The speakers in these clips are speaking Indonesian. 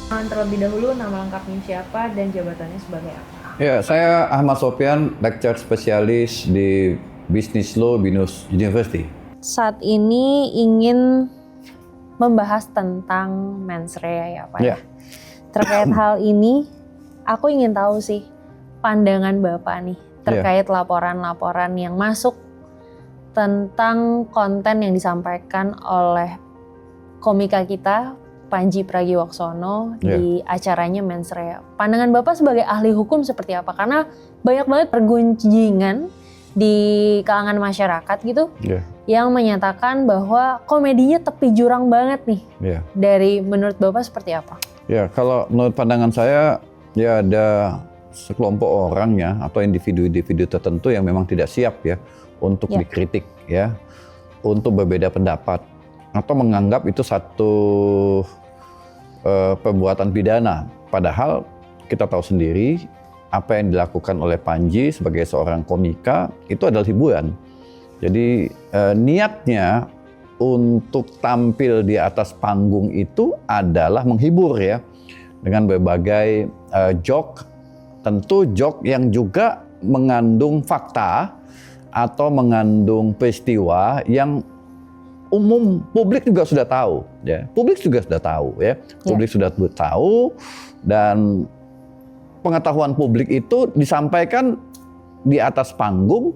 Terlebih dahulu nama lengkapnya siapa dan jabatannya sebagai apa? Ya, saya Ahmad Sofyan, lecturer spesialis di Business Law Binus University. Saat ini ingin membahas tentang mens rea ya Pak ya. Terkait hal ini, aku ingin tahu sih pandangan Bapak nih terkait laporan-laporan yang masuk tentang konten yang disampaikan oleh komika kita Pandji Pragiwaksono di acaranya Mens Rea. Pandangan Bapak sebagai ahli hukum seperti apa? Karena banyak banget pergunjingan di kalangan masyarakat gitu yang menyatakan bahwa komedinya tepi jurang banget nih. Dari menurut Bapak seperti apa? Ya, kalau menurut pandangan saya ya ada sekelompok orang ya atau individu-individu tertentu yang memang tidak siap ya untuk dikritik ya, untuk berbeda pendapat atau menganggap itu satu perbuatan pidana. Padahal kita tahu sendiri apa yang dilakukan oleh Pandji sebagai seorang komika itu adalah hiburan. Jadi niatnya untuk tampil di atas panggung itu adalah menghibur ya, dengan berbagai joke, tentu joke yang juga mengandung fakta atau mengandung peristiwa yang umum publik juga sudah tahu ya. Publik juga sudah tahu ya. Publik sudah tahu dan pengetahuan publik itu disampaikan di atas panggung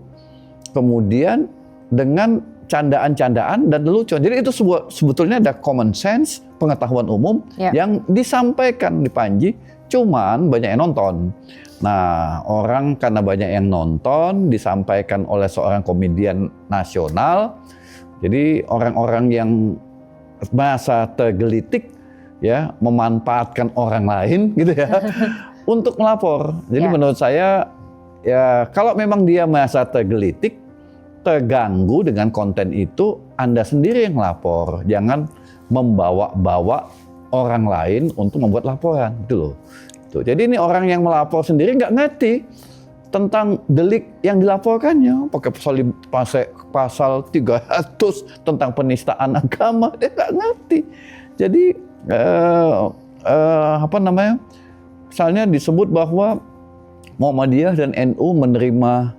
kemudian dengan candaan-candaan dan lelucon. Jadi itu sebetulnya ada common sense, pengetahuan umum yang disampaikan di Pandji, cuman banyak yang nonton. Nah, orang karena banyak yang nonton disampaikan oleh seorang komedian nasional. Jadi orang-orang yang merasa tergelitik ya, memanfaatkan orang lain gitu ya untuk melapor. Jadi menurut saya ya kalau memang dia merasa tergelitik, terganggu dengan konten itu, Anda sendiri yang lapor. Jangan membawa-bawa orang lain untuk membuat laporan gitu loh. Tuh. Jadi ini orang yang melapor sendiri nggak ngerti tentang delik yang dilaporkannya, pakai pasal 300 tentang penistaan agama, dia nggak ngerti. Jadi misalnya disebut bahwa Muhammadiyah dan NU menerima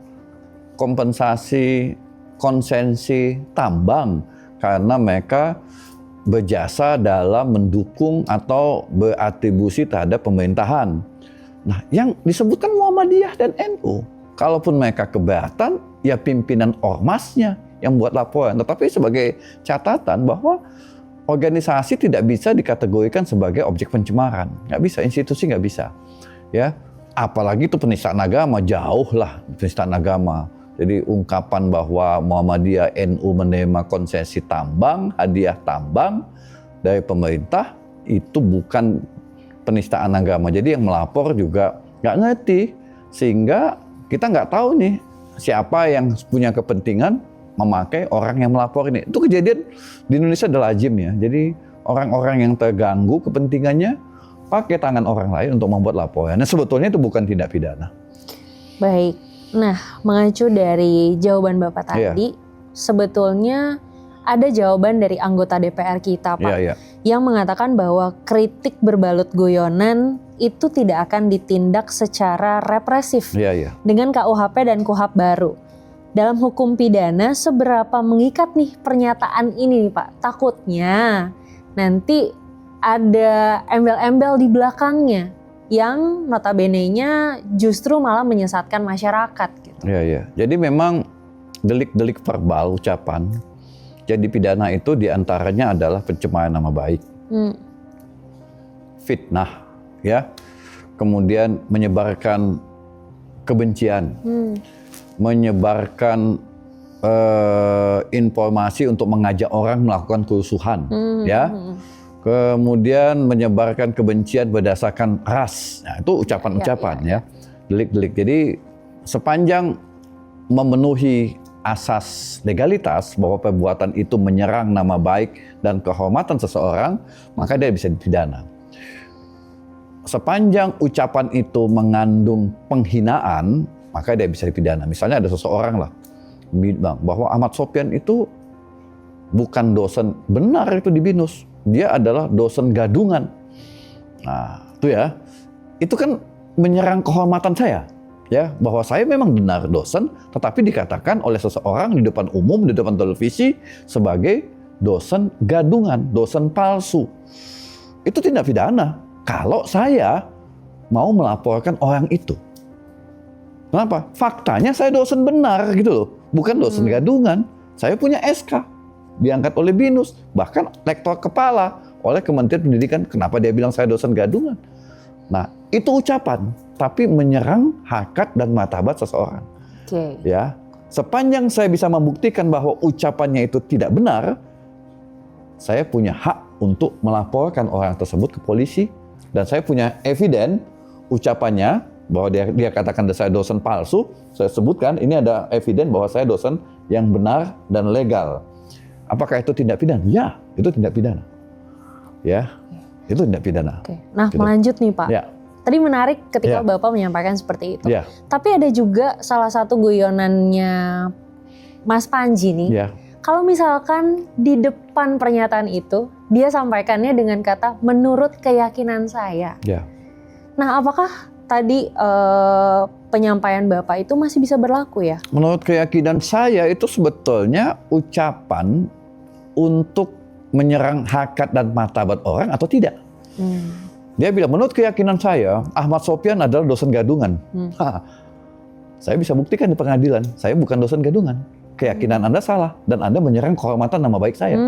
kompensasi konsensi tambang karena mereka berjasa dalam mendukung atau beratribusi terhadap pemerintahan. Nah, yang disebutkan Muhammadiyah dan NU, kalaupun mereka keberatan, ya pimpinan ormasnya yang buat laporan. Tetapi sebagai catatan bahwa organisasi tidak bisa dikategorikan sebagai objek pencemaran, nggak bisa, institusi nggak bisa, ya. Apalagi itu penistaan agama, jauh lah penistaan agama. Jadi ungkapan bahwa Muhammadiyah NU menerima konsesi tambang, hadiah tambang dari pemerintah, itu bukan penistaan agama. Jadi yang melapor juga nggak ngerti, sehingga kita nggak tahu nih siapa yang punya kepentingan memakai orang yang melapor ini. Itu kejadian di Indonesia adalah lazim ya. Jadi orang-orang yang terganggu kepentingannya pakai tangan orang lain untuk membuat laporan. Nah, sebetulnya itu bukan tindak pidana. Baik. Nah, mengacu dari jawaban Bapak tadi, sebetulnya ada jawaban dari anggota DPR kita, Pak, yang mengatakan bahwa kritik berbalut guyonan itu tidak akan ditindak secara represif dengan KUHP dan KUHP baru. Dalam hukum pidana, seberapa mengikat nih pernyataan ini nih, Pak? Takutnya nanti ada embel-embel di belakangnya yang notabene-nya justru malah menyesatkan masyarakat. Gitu. Jadi memang delik-delik verbal, ucapan, jadi pidana itu diantaranya adalah pencemaran nama baik, fitnah, ya, kemudian menyebarkan kebencian, menyebarkan informasi untuk mengajak orang melakukan kerusuhan, ya, kemudian menyebarkan kebencian berdasarkan ras. Nah, itu ucapan-ucapan ya, delik-delik. Jadi sepanjang memenuhi asas legalitas bahwa perbuatan itu menyerang nama baik dan kehormatan seseorang, maka dia bisa dipidana. Sepanjang ucapan itu mengandung penghinaan, maka dia bisa dipidana. Misalnya ada seseorang lah bilang bahwa Ahmad Sofyan itu bukan dosen, benar itu di BINUS, dia adalah dosen gadungan. Nah, itu ya. Itu kan menyerang kehormatan saya. Ya, bahwa saya memang benar dosen, tetapi dikatakan oleh seseorang di depan umum, di depan televisi sebagai dosen gadungan, dosen palsu. Itu tindak pidana. Kalau saya mau melaporkan orang itu. Kenapa? Faktanya saya dosen benar gitu loh, bukan dosen gadungan. Saya punya SK, diangkat oleh BINUS, bahkan rektor kepala oleh Kementerian Pendidikan. Kenapa dia bilang saya dosen gadungan? Nah, itu ucapan, tapi menyerang harkat dan martabat seseorang. Oke. Ya, sepanjang saya bisa membuktikan bahwa ucapannya itu tidak benar, saya punya hak untuk melaporkan orang tersebut ke polisi, dan saya punya eviden ucapannya bahwa dia katakan saya dosen palsu. Saya sebutkan ini ada eviden bahwa saya dosen yang benar dan legal. Apakah itu tindak pidana? Ya, itu tindak pidana. Ya. Itu tindak pidana. Oke. Nah, gitu. melanjut nih Pak. Ya. Tadi menarik ketika Ya. Bapak menyampaikan seperti itu. Ya. Tapi ada juga salah satu guyonannya Mas Panji nih. Ya. Kalau misalkan di depan pernyataan itu, dia sampaikannya dengan kata menurut keyakinan saya. Ya. Nah, apakah tadi penyampaian Bapak itu masih bisa berlaku ya? Menurut keyakinan saya itu sebetulnya ucapan untuk menyerang harkat dan martabat orang atau tidak. Dia bilang, menurut keyakinan saya, Ahmad Sofyan adalah dosen gadungan. Saya bisa buktikan di pengadilan, saya bukan dosen gadungan. Keyakinan Anda salah, dan Anda menyerang kehormatan nama baik saya.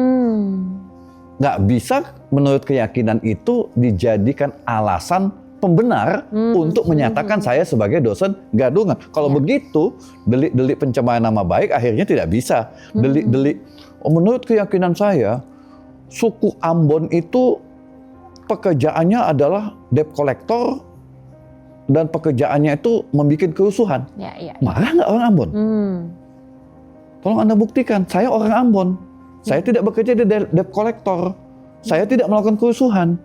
Nggak bisa menurut keyakinan itu dijadikan alasan pembenar untuk menyatakan saya sebagai dosen gadungan. Kalau begitu, delik-delik pencemaran nama baik akhirnya tidak bisa. Delik-delik, menurut keyakinan saya, suku Ambon itu pekerjaannya adalah debt collector dan pekerjaannya itu membuat kerusuhan. Marah nggak orang Ambon? Tolong Anda buktikan, saya orang Ambon. Saya tidak bekerja di debt collector. Saya tidak melakukan kerusuhan.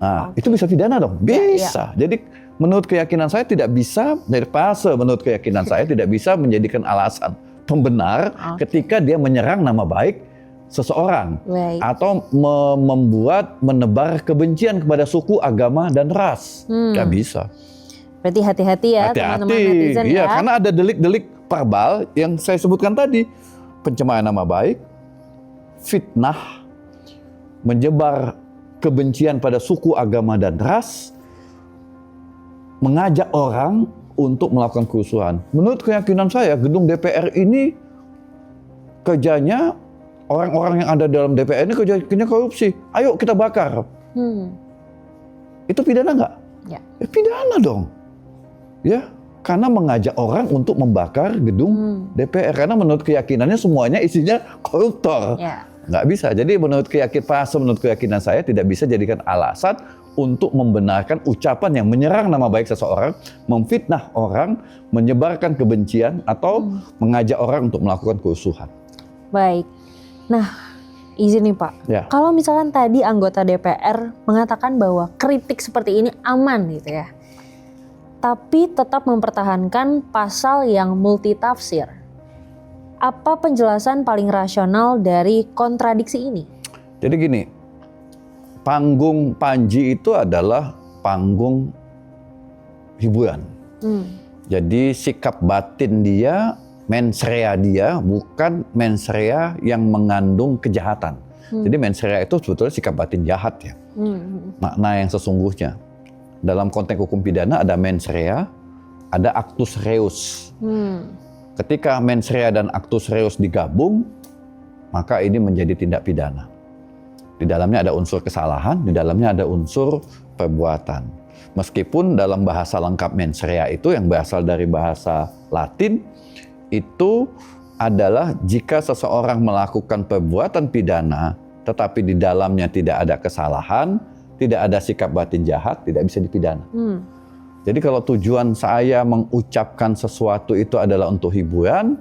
Nah, itu bisa pidana dong? Bisa. Jadi menurut keyakinan saya tidak bisa, dari fase menurut keyakinan saya tidak bisa menjadikan alasan pembenar ketika dia menyerang nama baik seseorang atau menebar kebencian kepada suku, agama, dan ras. Gak bisa. Berarti hati-hati ya teman-teman netizen ya. Iya, karena ada delik-delik verbal yang saya sebutkan tadi. Pencemaran nama baik, fitnah, menyebar kebencian pada suku, agama, dan ras, mengajak orang untuk melakukan kerusuhan. Menurut keyakinan saya, gedung DPR ini kerjanya orang-orang yang ada dalam DPR ini kerjanya korupsi. Ayo kita bakar. Itu pidana nggak? Ya. Pidana dong. Ya, karena mengajak orang untuk membakar gedung DPR. Karena menurut keyakinannya semuanya isinya koruptor. Ya. Nggak bisa. Jadi menurut keyakinan saya tidak bisa jadikan alasan untuk membenarkan ucapan yang menyerang nama baik seseorang, memfitnah orang, menyebarkan kebencian, atau mengajak orang untuk melakukan kerusuhan. Baik. Nah, izin nih Pak. Ya. Kalau misalkan tadi anggota DPR mengatakan bahwa kritik seperti ini aman gitu ya, tapi tetap mempertahankan pasal yang multitafsir. Apa penjelasan paling rasional dari kontradiksi ini? Jadi gini, panggung Panji itu adalah panggung hiburan. Jadi sikap batin dia, mens rea dia bukan mens rea yang mengandung kejahatan. Jadi mens rea itu sebetulnya sikap batin jahat ya. Makna yang sesungguhnya. Dalam konteks hukum pidana ada mens rea, ada actus reus. Ketika mens rea dan actus reus digabung, maka ini menjadi tindak pidana. Di dalamnya ada unsur kesalahan, di dalamnya ada unsur perbuatan. Meskipun dalam bahasa lengkap mens rea itu yang berasal dari bahasa Latin, itu adalah jika seseorang melakukan perbuatan pidana, tetapi di dalamnya tidak ada kesalahan, tidak ada sikap batin jahat, tidak bisa dipidana. Jadi kalau tujuan saya mengucapkan sesuatu itu adalah untuk hiburan,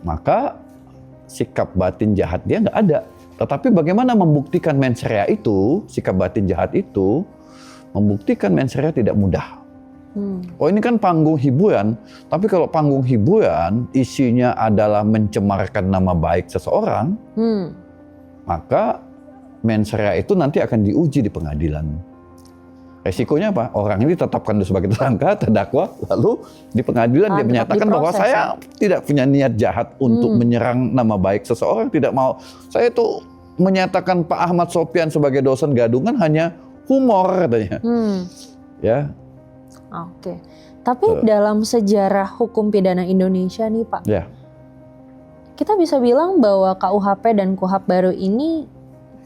maka sikap batin jahat dia nggak ada. Tetapi bagaimana membuktikan mens rea itu, sikap batin jahat itu, membuktikan mens rea tidak mudah. Oh ini kan panggung hiburan, tapi kalau panggung hiburan isinya adalah mencemarkan nama baik seseorang, maka mens rea itu nanti akan diuji di pengadilan. Resikonya apa? Orang ini ditetapkan sebagai tersangka, terdakwa, lalu di pengadilan dia menyatakan bahwa saya tidak punya niat jahat untuk menyerang nama baik seseorang, tidak mau. Saya itu menyatakan Pak Ahmad Sopyan sebagai dosen gadungan hanya humor katanya. Ya. Oke. Tapi dalam sejarah hukum pidana Indonesia nih Pak, kita bisa bilang bahwa KUHP dan KUHAP baru ini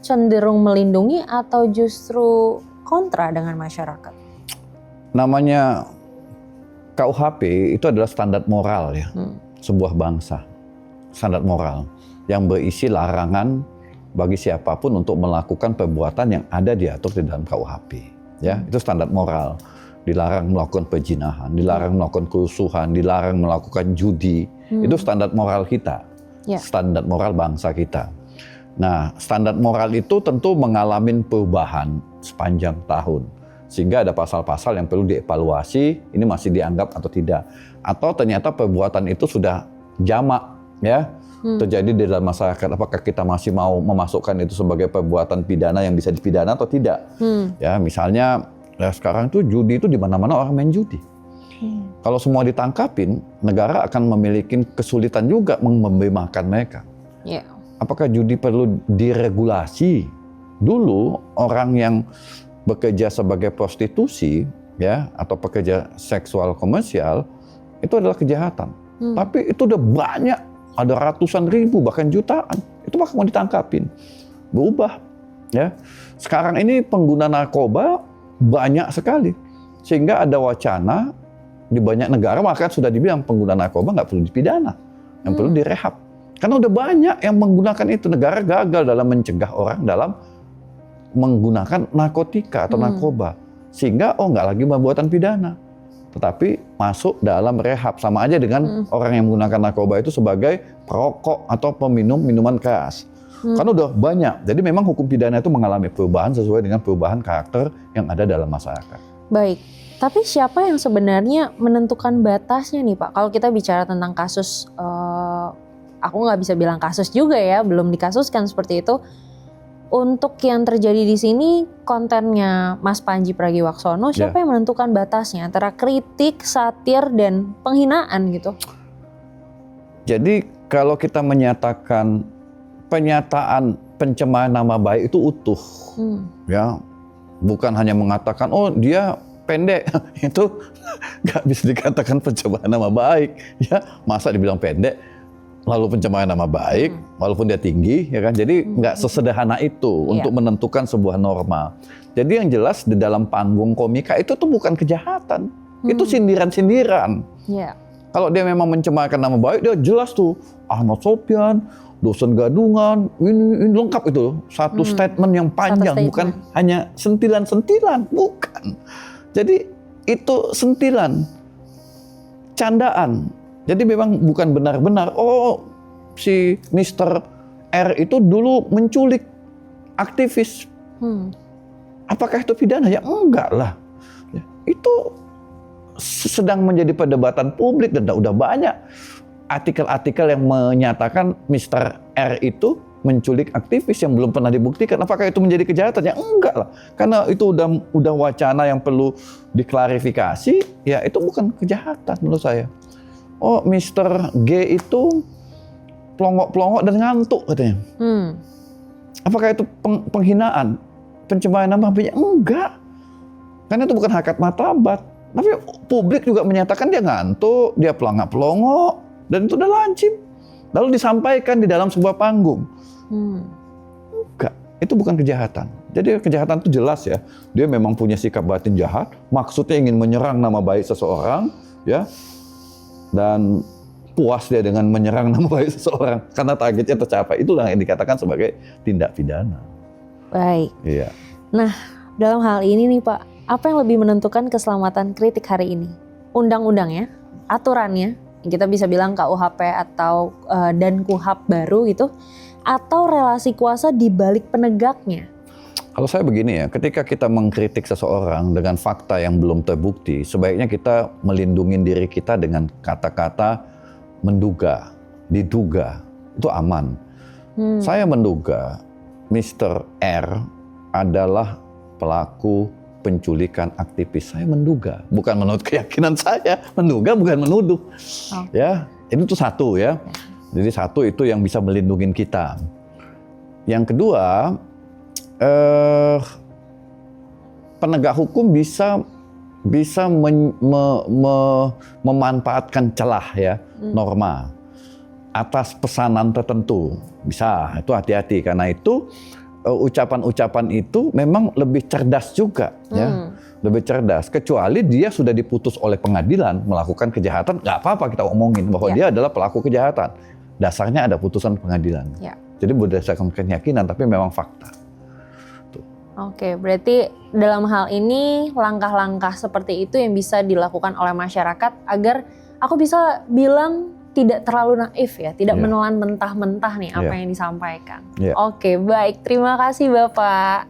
cenderung melindungi atau justru kontra dengan masyarakat? Namanya KUHP itu adalah standar moral ya, sebuah bangsa. Standar moral yang berisi larangan bagi siapapun untuk melakukan perbuatan yang ada diatur di dalam KUHP. Ya, itu standar moral. Dilarang melakukan pezinahan, dilarang melakukan kerusuhan, dilarang melakukan judi. Itu standar moral kita, standar moral bangsa kita. Nah, standar moral itu tentu mengalami perubahan sepanjang tahun. Sehingga ada pasal-pasal yang perlu dievaluasi, ini masih dianggap atau tidak. Atau ternyata perbuatan itu sudah jamak ya, terjadi di dalam masyarakat. Apakah kita masih mau memasukkan itu sebagai perbuatan pidana yang bisa dipidana atau tidak? Ya, misalnya sekarang tuh judi itu di mana-mana orang main judi. Kalau semua ditangkapin, negara akan memiliki kesulitan juga memberi makan mereka. Apakah judi perlu diregulasi? Dulu orang yang bekerja sebagai prostitusi ya atau pekerja seksual komersial itu adalah kejahatan. Tapi itu udah banyak, ada ratusan ribu bahkan jutaan. Itu maka mau ditangkapin. Berubah ya. Sekarang ini pengguna narkoba banyak sekali. Sehingga ada wacana di banyak negara maka sudah dibilang pengguna narkoba nggak perlu dipidana, yang perlu direhab. Karena udah banyak yang menggunakan itu. Negara gagal dalam mencegah orang dalam menggunakan narkotika atau narkoba. Sehingga nggak lagi perbuatan pidana. Tetapi masuk dalam rehab. Sama aja dengan orang yang menggunakan narkoba itu sebagai perokok atau peminum minuman keras. Karena udah banyak. Jadi memang hukum pidana itu mengalami perubahan sesuai dengan perubahan karakter yang ada dalam masyarakat. Baik. Tapi siapa yang sebenarnya menentukan batasnya nih Pak? Kalau kita bicara tentang kasus, aku nggak bisa bilang kasus juga ya, belum dikasuskan seperti itu. Untuk yang terjadi di sini kontennya Mas Panji Pragiwaksono, siapa yang menentukan batasnya antara kritik, satir, dan penghinaan gitu? Jadi kalau kita menyatakan pernyataan pencemaran nama baik itu utuh, ya, bukan hanya mengatakan dia pendek, itu nggak bisa dikatakan pencemaran nama baik, ya. Masa dibilang pendek, lalu pencemaran nama baik, walaupun dia tinggi, ya kan? Jadi nggak sesederhana itu untuk menentukan sebuah norma. Jadi yang jelas di dalam panggung komika itu tuh bukan kejahatan, itu sindiran-sindiran. Kalau dia memang mencemarkan nama baik, dia jelas tuh Ahmad Sopyan, dosen gadungan, ini lengkap itu, satu statement yang panjang, bukan hanya sentilan-sentilan, bukan. Jadi itu sentilan, candaan. Jadi memang bukan benar-benar, si Mr. R itu dulu menculik aktivis. Apakah itu pidana? Ya enggak lah. Ya, itu sedang menjadi perdebatan publik dan udah banyak artikel-artikel yang menyatakan Mr. R itu menculik aktivis yang belum pernah dibuktikan. Apakah itu menjadi kejahatan? Ya enggak lah. Karena itu udah wacana yang perlu diklarifikasi, ya itu bukan kejahatan menurut saya. Mr. G itu pelongok-pelongok dan ngantuk katanya. Apakah itu penghinaan? Pencemaran nama baik? Enggak. Karena itu bukan hakikat martabat. Tapi publik juga menyatakan dia ngantuk, dia pelongok-pelongok, dan itu udah lancip. Lalu disampaikan di dalam sebuah panggung. Enggak, itu bukan kejahatan. Jadi kejahatan itu jelas ya. Dia memang punya sikap batin jahat, maksudnya ingin menyerang nama baik seseorang, ya. Dan puas dia dengan menyerang nama baik seseorang karena targetnya tercapai. Itulah yang dikatakan sebagai tindak pidana. Baik. Iya. Nah, dalam hal ini nih Pak, apa yang lebih menentukan keselamatan kritik hari ini? Undang-undangnya, aturannya, kita bisa bilang KUHP atau dan KUHAP baru gitu, atau relasi kuasa di balik penegaknya? Kalau saya begini ya, ketika kita mengkritik seseorang dengan fakta yang belum terbukti, sebaiknya kita melindungi diri kita dengan kata-kata menduga, diduga, itu aman. Saya menduga Mr. R adalah pelaku penculikan aktivis. Saya menduga, bukan menurut keyakinan saya, menduga bukan menuduh. Oh. Ya, ini tuh satu ya. Jadi satu itu yang bisa melindungi kita. Yang kedua, penegak hukum bisa memanfaatkan celah ya, norma atas pesanan tertentu. Bisa, itu hati-hati karena itu ucapan-ucapan itu memang lebih cerdas juga ya. Lebih cerdas, kecuali dia sudah diputus oleh pengadilan melakukan kejahatan, nggak apa-apa kita omongin bahwa dia adalah pelaku kejahatan. Dasarnya ada putusan pengadilan. Jadi berdasarkan keyakinan tapi memang fakta. Oke, berarti dalam hal ini langkah-langkah seperti itu yang bisa dilakukan oleh masyarakat agar aku bisa bilang tidak terlalu naif ya, tidak menelan mentah-mentah nih apa yang disampaikan. Oke, baik. Terima kasih Bapak.